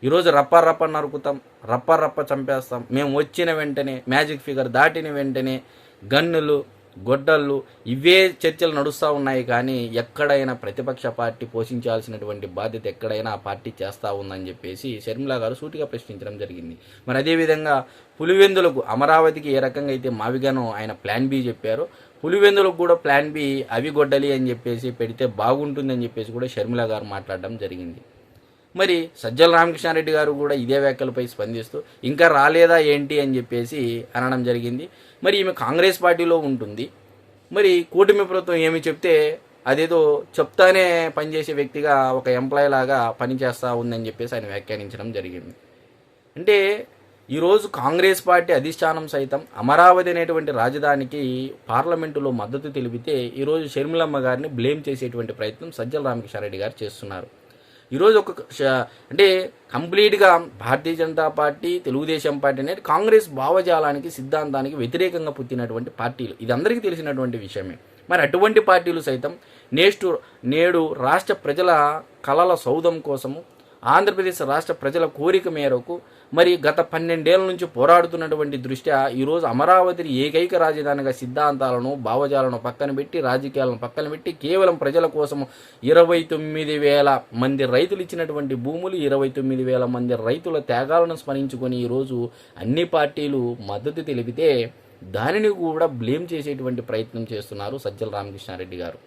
ఈరోజు రప్ప రప్ప నరుకుతాం, రప్ప రప్ప చంపేస్తాం, మేము వచ్చిన వెంటనే మ్యాజిక్ ఫిగర్ దాటిన వెంటనే గన్నులు గొడ్డళ్ళు ఇవే చర్చలు నడుస్తూ ఉన్నాయి. కానీ ఎక్కడైనా ప్రతిపక్ష పార్టీ పోషించాల్సినటువంటి బాధ్యత ఎక్కడైనా ఆ పార్టీ చేస్తూ ఉందని చెప్పేసి షర్మిల గారు సూటిగా ప్రశ్నించడం జరిగింది. మరి అదేవిధంగా పులివెందులకు అమరావతికి ఏ రకంగా అయితే మావిగాను ఆయన ప్లాన్ బి చెప్పారో, పులివెందులకు కూడా ప్లాన్ బి అవి గొడ్డలి అని చెప్పేసి పెడితే బాగుంటుందని చెప్పేసి కూడా షర్మిల గారు మాట్లాడడం జరిగింది. మరి సజ్జల రామకృష్ణారెడ్డి గారు కూడా ఇదే వ్యాఖ్యలపై స్పందిస్తూ ఇంకా రాలేదా ఏంటి అని చెప్పేసి అనడం జరిగింది. మరి ఈమె కాంగ్రెస్ పార్టీలో ఉంటుంది, మరి కూటమి ప్రభుత్వం ఏమి చెప్తే అదేదో చెప్తానే పనిచేసే వ్యక్తిగా ఒక ఎంప్లాయీ లాగా పనిచేస్తూ ఉందని చెప్పేసి ఆయన వ్యాఖ్యానించడం జరిగింది. అంటే ఈరోజు కాంగ్రెస్ పార్టీ అధిష్టానం సైతం అమరావతి అనేటువంటి రాజధానికి పార్లమెంటులో మద్దతు తెలిపితే ఈరోజు షర్మిలమ్మ గారిని బ్లేమ్ చేసేటువంటి ప్రయత్నం సజ్జల రామకృష్ణారెడ్డి గారు చేస్తున్నారు. ఈరోజు అంటే కంప్లీట్గా భారతీయ జనతా పార్టీ, తెలుగుదేశం పార్టీ అనేది కాంగ్రెస్ భావజాలానికి సిద్ధాంతానికి వ్యతిరేకంగా పుట్టినటువంటి పార్టీలు, ఇది అందరికీ తెలిసినటువంటి విషయమే. మరి అటువంటి పార్టీలు సైతం నేడు రాష్ట్ర ప్రజల కలల సౌధం కోసము, ఆంధ్రప్రదేశ్ రాష్ట్ర ప్రజల కోరిక మేరకు మరి గత 12 ఏళ్ల నుంచి పోరాడుతున్నటువంటి దృష్ట్యా ఈరోజు అమరావతిని ఏకైక రాజధానిగా సిద్ధాంతాలను భావజాలను పక్కన పెట్టి, రాజకీయాలను పక్కన పెట్టి కేవలం ప్రజల కోసము 29,000 మంది రైతులు ఇచ్చినటువంటి భూములు, 29,000 మంది రైతుల త్యాగాలను స్మరించుకొని ఈరోజు అన్ని పార్టీలు మద్దతు తెలిపితే దానిని కూడా బ్లేమ్ చేసేటువంటి ప్రయత్నం చేస్తున్నారు సజ్జల రామకృష్ణారెడ్డి గారు.